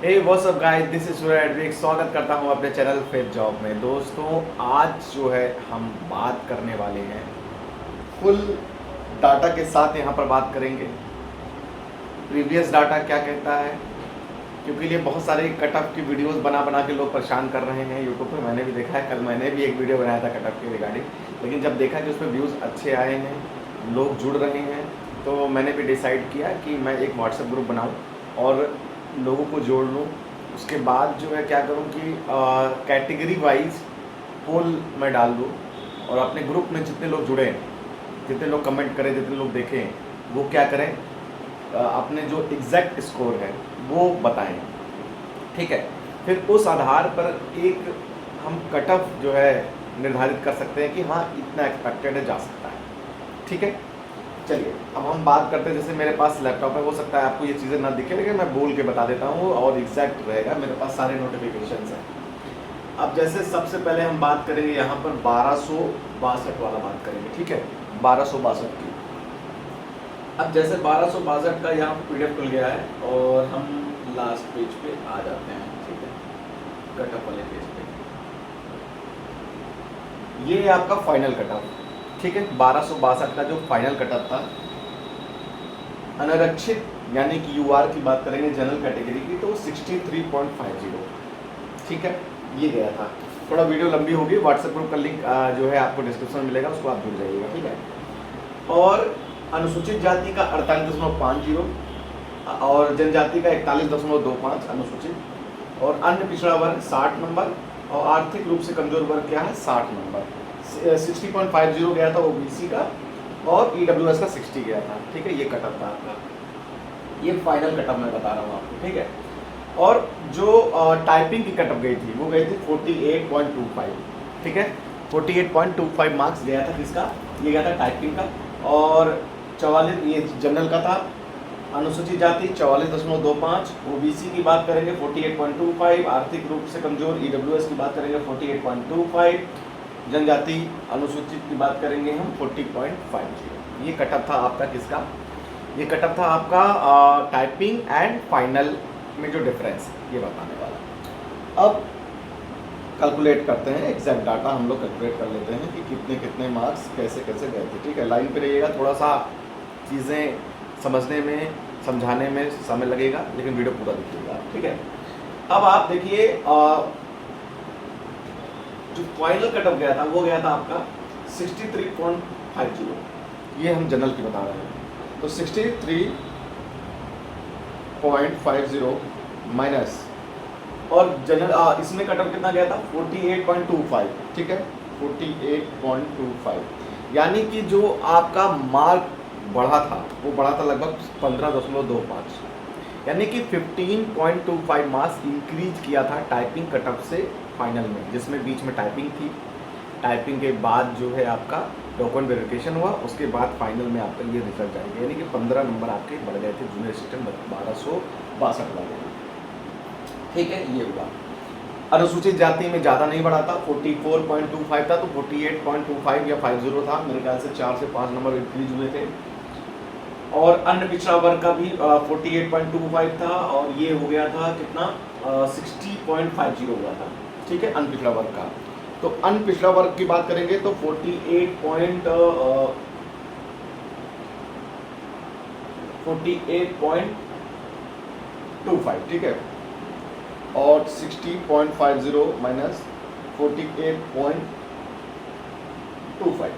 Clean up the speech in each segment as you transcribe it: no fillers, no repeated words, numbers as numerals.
Hey what's up guys, this is Surya. स्वागत करता हूं अपने चैनल फेथ जॉब में। दोस्तों, आज जो है हम बात करने वाले हैं, फुल डाटा के साथ यहां पर बात करेंगे। प्रीवियस डाटा क्या कहता है, क्योंकि ये बहुत सारे कटअप की वीडियोस बना बना के लोग परेशान कर रहे हैं यूट्यूब पे। मैंने भी देखा है, कल मैंने भी एक वीडियो बनाया था कटअप के रिगार्डिंग, लेकिन जब देखा कि उस पर व्यूज़ अच्छे आए हैं, लोग जुड़ रहे हैं, तो मैंने भी डिसाइड किया कि मैं एक व्हाट्सएप ग्रुप बनाऊँ और लोगों को जोड़ लूँ। उसके बाद जो है क्या करूँ कि कैटेगरी वाइज पोल मैं डाल दूँ और अपने ग्रुप में जितने लोग जुड़े, जितने लोग कमेंट करें, जितने लोग देखें, वो क्या करें, अपने जो एग्जैक्ट स्कोर है वो बताएं। ठीक है, फिर उस आधार पर एक हम कट ऑफ जो है निर्धारित कर सकते हैं कि हाँ इतना एक्सपेक्टेड है, जा सकता है। ठीक है, चलिए अब हम बात करते हैं। जैसे मेरे पास लैपटॉप है, हो सकता है आपको ये चीज़ें ना दिखे, लेकिन मैं बोल के बता देता हूँ और एग्जैक्ट रहेगा। मेरे पास सारे नोटिफिकेशंस हैं। अब जैसे सबसे पहले हम बात करेंगे यहाँ पर 1262 वाला बात करेंगे। ठीक है, 1262 की। अब जैसे 1262 का यहाँ PDF खुल गया है और हम लास्ट पेज पे आ जाते हैं। ठीक है, कटअप वाले पेज पे ये आपका फाइनल कटअप। ठीक है, 1262 का जो फाइनल कटअप था, अनारक्षित यानी कि UR की बात करेंगे, जनरल कैटेगरी की, तो 63.50। ठीक है, ये गया था। थोड़ा वीडियो लंबी होगी, व्हाट्सएप ग्रुप का लिंक जो है आपको डिस्क्रिप्शन में मिलेगा, उसको आप जुड़ जाइएगा। ठीक है, और अनुसूचित जाति का 48.50 और जनजाति का 41.25 अनुसूचित, और अन्य पिछड़ा वर्ग 60 नंबर, और आर्थिक रूप से कमजोर वर्ग क्या है 60 नंबर। 60.50 गया था OBC का, और EWS का 60 गया था। ठीक है, ये कटअप था आपका, ये फाइनल कटअप मैं बता रहा हूँ आपको। ठीक है, और जो टाइपिंग की कटअप गई थी वो गई थी 48.25। ठीक है, 48.25 मार्क्स गया था किसका, ये गया था टाइपिंग का। और 44 ये जनरल का था। अनुसूचित जाति 44.25, OBC की बात करेंगे 48.25, आर्थिक रूप से कमजोर EWS की बात करेंगे 48.25, जनजाति अनुसूचित की बात करेंगे हम 40.50। ये कटअप था आपका किसका, ये कटअप था आपका टाइपिंग एंड फाइनल में जो डिफरेंस है ये बताने वाला। अब कैलकुलेट करते हैं, एग्जैक्ट डाटा हम लोग कैलकुलेट कर लेते हैं कि कितने कितने मार्क्स कैसे कैसे गए थे। ठीक है, लाइन पे रहिएगा, थोड़ा सा चीज़ें समझने में समझाने में समय लगेगा, लेकिन वीडियो पूरा देखिएगा। ठीक है, अब आप देखिए जो फाइनल कटअप गया था वो गया था आपका 63.50। ये हम जनरल की बता रहे हैं, तो 63.50 माइनस, और जनरल इसमें कटअप कितना गया था 48.25। ठीक है, 48.25, यानी कि जो आपका मार्क बढ़ा था वो बढ़ा था लगभग 15.25, यानी कि 15.25 मार्क्स इंक्रीज किया था टाइपिंग कटअप से फाइनल में, जिसमें बीच में टाइपिंग थी। टाइपिंग के बाद जो है आपका डॉक्यूमेंट वेरिफिकेशन हुआ, उसके बाद फाइनल में आपका ये रिजल्ट आएगा, यानी कि 15 नंबर आपके बढ़ गए थे जूनियर असिस्टेंट 1262 वाले। ठीक है, ये हुआ। अनुसूचित जाति में ज़्यादा नहीं बढ़ा था, 44.25 था, तो 48.25 या 50 था। मेरे ख्याल से 4 से 5 नंबर इंक्रीज हुए थे। और अन्य पिछड़ा वर्ग का भी 48.25 था, और ये हो गया था कितना 60.50 हुआ था। ठीक है, अन्य पिछड़ा वर्ग का। तो अन्य पिछड़ा वर्ग की बात करेंगे तो 48.25। ठीक है, और 60.50 माइनस 48.25,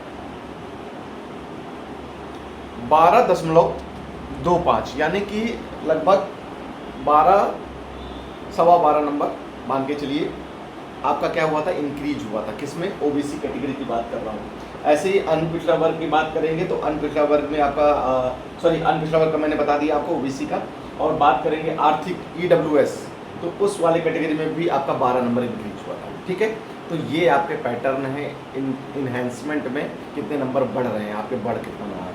12.25, यानी कि लगभग 12.25 नंबर मान के चलिए आपका क्या हुआ था, इंक्रीज हुआ था। किसमें, OBC कैटेगरी की बात कर रहा हूँ। ऐसे ही अनपिछड़ा वर्ग की बात करेंगे तो अनपिछड़ा वर्ग में आपका अनपिछड़ा वर्ग का मैंने बता दिया आपको, OBC का। और बात करेंगे आर्थिक EWS, तो उस वाले कैटेगरी में भी आपका 12 नंबर इंक्रीज हुआ था। ठीक है, तो ये आपके पैटर्न है इन्हेंसमेंट में, कितने नंबर बढ़ रहे हैं आपके, बढ़ कितना रहा है।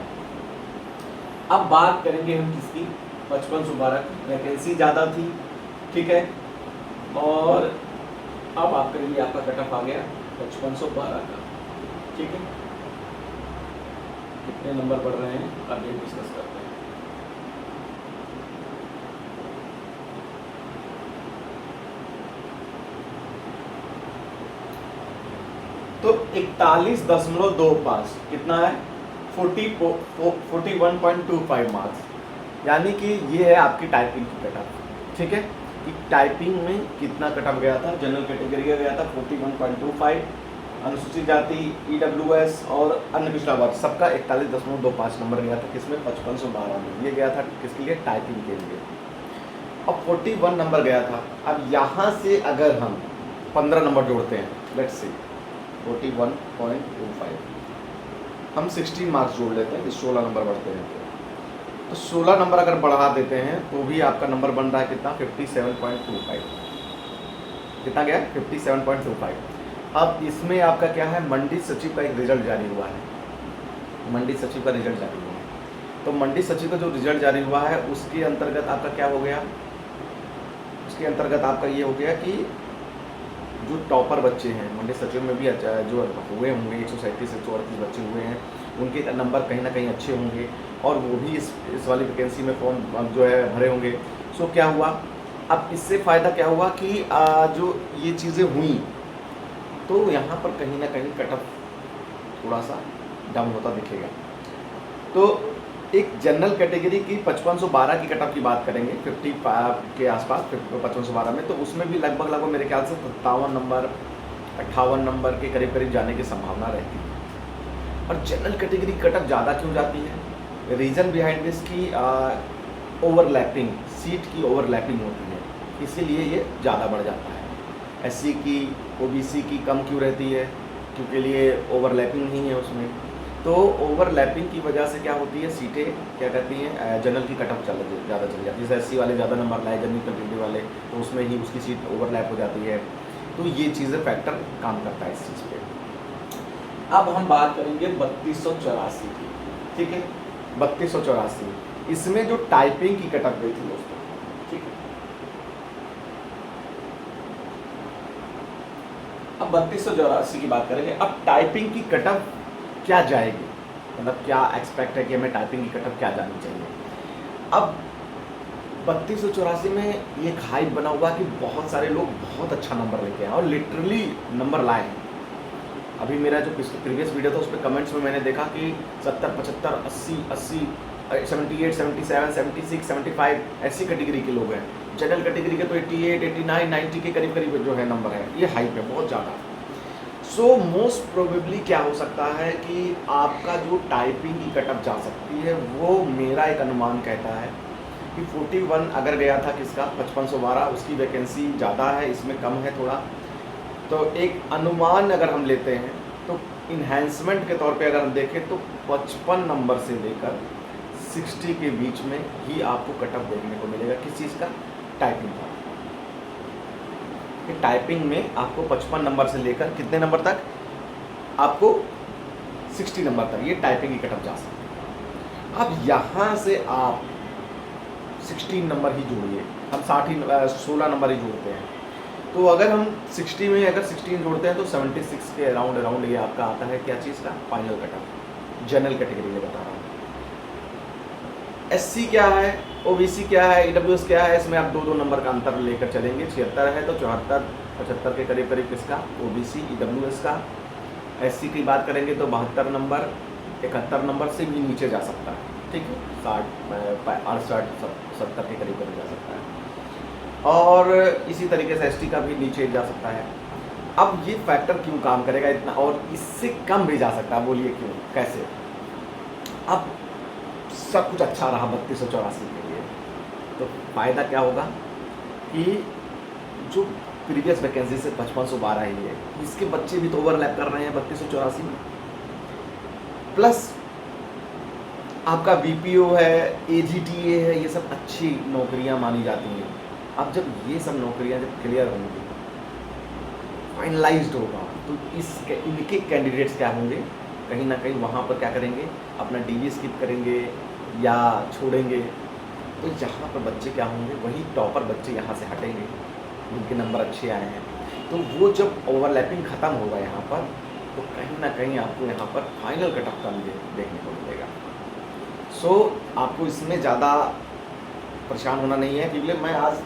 अब बात करेंगे हम किसकी, 5512 की। वैकेंसी ज़्यादा थी। ठीक है, और अब आपके लिए आपका कटअप आ गया 5512 का। ठीक है, कितने नंबर बढ़ रहे हैं आगे डिस्कस करते हैं। तो 41.25 कितना है 41.25 मार्क्स, यानी कि ये है आपकी टाइपिंग की कट ऑफ। ठीक है कि टाइपिंग में कितना कट ऑफ गया था, जनरल कैटेगरी का गया था 41.25, अनुसूचित जाति, EWS और अन्य पिछड़ा वर्ग सबका 41.25 नंबर गया था, किसमें 5512 में। ये गया था किसके लिए, टाइपिंग के लिए। अब 41 नंबर गया था। अब यहाँ से अगर हम 15 नंबर जोड़ते हैं, लेट्स से 41.25, हम 16 मार्क्स जोड़ लेते हैं, 16 नंबर बढ़ते हैं, तो 16 नंबर अगर बढ़ा देते हैं तो भी आपका नंबर बन रहा है कितना 57.25। कितना गया 57.25। अब इसमें आपका क्या है, मंडी सचिव का एक रिजल्ट जारी हुआ है, मंडी सचिव का रिजल्ट जारी हुआ है। तो मंडी सचिव का जो रिजल्ट जारी हुआ है उसके अंतर्गत आपका क्या हो गया, उसके अंतर्गत आपका ये हो गया कि जो टॉपर बच्चे हैं मंडी सचिव में भी जो हुए होंगे 137 से 138 बच्चे हुए हैं, उनके नंबर कहीं ना कहीं अच्छे होंगे और वो भी इस वाली वैकेंसी में फॉर्म जो है भरे होंगे। सो क्या हुआ, अब इससे फ़ायदा क्या हुआ कि जो ये चीज़ें हुई तो यहाँ पर कहीं ना कहीं कट ऑफ थोड़ा सा डाउन होता दिखेगा। तो एक जनरल कैटेगरी की 5512 की कट ऑफ की बात करेंगे 55 के आसपास 5512 में, तो उसमें भी लगभग मेरे ख्याल से 57 नंबर 58 नंबर के करीब करीब जाने की संभावना रहती है। और जनरल कैटेगरी कट ऑफ ज़्यादा क्यों जाती है, रीज़न बिहाइंड दिस की ओवरलैपिंग, सीट की ओवरलैपिंग होती है, इसीलिए ये ज़्यादा बढ़ जाता है। SC की OBC की कम क्यों रहती है, क्योंकि लिए ओवरलैपिंग नहीं है उसमें। तो ओवरलैपिंग की वजह से क्या होती है, सीटें क्या कहती हैं जनरल की कट ऑफ ज़्यादा चली जाती है। जैसे SC वाले ज़्यादा नंबर लाए जनरल कैटेगरी वाले, तो उसमें ही उसकी सीट ओवरलैप हो जाती है। तो ये चीज़ें फैक्टर काम करता है इस चीज़ पे। अब हम बात करेंगे 3284 की। ठीक है 3284, इसमें जो टाइपिंग की कट ऑफ गई थी दोस्तों, ठीक है। अब 3284 की बात करेंगे। अब टाइपिंग की कट ऑफ क्या जाएगी, मतलब क्या एक्सपेक्ट है कि हमें टाइपिंग की कट ऑफ क्या जानी चाहिए। अब 3284 में ये हाइप बना हुआ कि बहुत सारे लोग बहुत अच्छा नंबर लेके आए और लिटरली नंबर लाए हैं। अभी मेरा जो प्रीवियस वीडियो था उस पर कमेंट्स में मैंने देखा कि 70, 75, 80, 78, 77, 76, 75 ऐसी कैटेगरी के लोग हैं। जनरल कैटेगरी के तो 88, 89, 90 के करीब करीब जो है नंबर है, ये हाइप है बहुत ज़्यादा। सो मोस्ट प्रोबेबली क्या हो सकता है कि आपका जो टाइपिंग की कट ऑफ जा सकती है, वो मेरा एक अनुमान कहता है कि 41 अगर गया था किसका 5512, उसकी वैकेंसी ज़्यादा है, इसमें कम है थोड़ा। तो एक अनुमान अगर हम लेते हैं तो इन्हेंसमेंट के तौर पे अगर हम देखें तो 55 नंबर से लेकर 60 के बीच में ही आपको कट ऑफ देखने को मिलेगा। किस चीज़ का, टाइपिंग का। टाइपिंग में आपको 55 नंबर से लेकर कितने नंबर तक, आपको 60 नंबर तक ये टाइपिंग की कट ऑफ जा सकती है। अब यहाँ से आप 16 नंबर ही जोड़िए, हम 16 नंबर ही जोड़ते हैं। तो अगर हम 60 में अगर 16 जोड़ते हैं तो 76 के अराउंड ये आपका आता है क्या चीज़ का, final cut off, general category में बता रहा हूँ। SC क्या है, OBC क्या है, EWS क्या है, इसमें आप 2-2 नंबर का अंतर लेकर चलेंगे। 76 है तो 74, 75 के करीब करीब किसका, OBC, EWS का। SC की बात करेंगे तो 72 नंबर, 71 नंबर से भी नीचे जा सकता है, ठीक है, 60, 68, 70 के करीब करीब जा सकता है। और इसी तरीके से ST का भी नीचे जा सकता है। अब ये फैक्टर क्यों काम करेगा इतना, और इससे कम भी जा सकता है, बोलिए क्यों, कैसे। अब सब कुछ अच्छा रहा 3284 के लिए, तो फ़ायदा क्या होगा कि जो प्रीवियस वैकेंसी से 5512 ही है, इसके बच्चे भी तो ओवरलैप कर रहे हैं 3284 में। प्लस आपका BPO है, AGTA है, ये सब अच्छी नौकरियां मानी जाती हैं। अब जब ये सब नौकरियां जब क्लियर होंगी, फाइनलाइज्ड होगा, तो इनके कैंडिडेट्स क्या होंगे, कहीं ना कहीं वहाँ पर क्या करेंगे, अपना DV स्किप करेंगे या छोड़ेंगे। तो यहाँ पर बच्चे क्या होंगे, वही टॉपर बच्चे यहाँ से हटेंगे, उनके नंबर अच्छे आए हैं। तो वो जब ओवरलैपिंग ख़त्म होगा यहाँ पर, तो कहीं ना कहीं आपको यहाँ पर फाइनल कट ऑफ कम देखने को मिलेगा। सो आपको इसमें ज़्यादा परेशान होना नहीं है, क्योंकि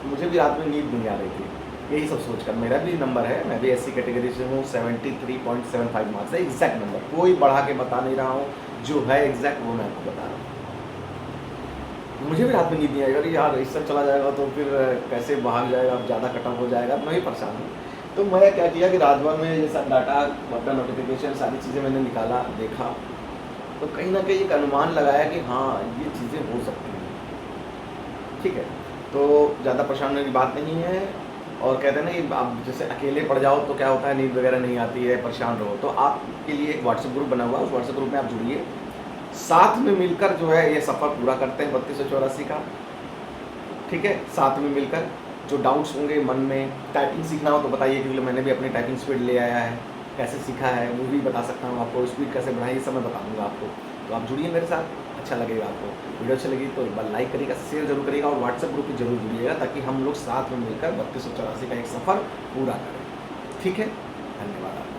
मुझे भी रात में नींद नहीं आ रही थी, यही सब सोचकर मेरा भी नंबर है, मैं भी एससी कैटेगरी से हूँ, 73.75 मार्क्स है एग्जैक्ट नंबर, कोई बढ़ा के बता नहीं रहा हूँ, जो है एग्जैक्ट वो मैं आपको बता रहा हूँ। मुझे भी रात में नींद नहीं आएगा, अरे यार इससे चला जाएगा तो फिर कैसे भाग जाएगा, अब ज़्यादा कटअप हो जाएगा, मैं भी परेशान हूँ। तो मैं क्या किया कि रात भर में ये सब डाटा, अपना नोटिफिकेशन, सारी चीज़ें मैंने निकाला, देखा, तो कहीं ना कहीं एक अनुमान लगाया कि हाँ ये चीज़ें हो सकती हैं। ठीक है, तो ज़्यादा परेशान होने की बात नहीं है। और कहते हैं ना कि आप जैसे अकेले पड़ जाओ तो क्या होता है, नींद वगैरह नहीं आती है, परेशान रहो, तो आपके लिए एक व्हाट्सएप ग्रुप बना हुआ है, उस व्हाट्सएप ग्रुप में आप जुड़िए, साथ में मिलकर जो है ये सफ़र पूरा करते हैं 3284 का। ठीक है, साथ में मिलकर जो डाउट्स होंगे मन में, टाइपिंग सीखना हो तो बताइए, क्योंकि मैंने भी अपनी टाइपिंग स्पीड ले आया है, कैसे सीखा है वो भी बता सकता हूँ आपको, स्पीड कैसे बढ़ाई ये सब मैं बता दूँगा आपको। तो आप जुड़िए मेरे साथ, अच्छा लगेगा आपको। वीडियो अच्छी लगी तो एक बार लाइक करिएगा, शेयर जरूर करिएगा और व्हाट्सएप ग्रुप में जरूर जुड़िएगा, ताकि हम लोग साथ में मिलकर 3284 का एक सफ़र पूरा करें। ठीक है, धन्यवाद।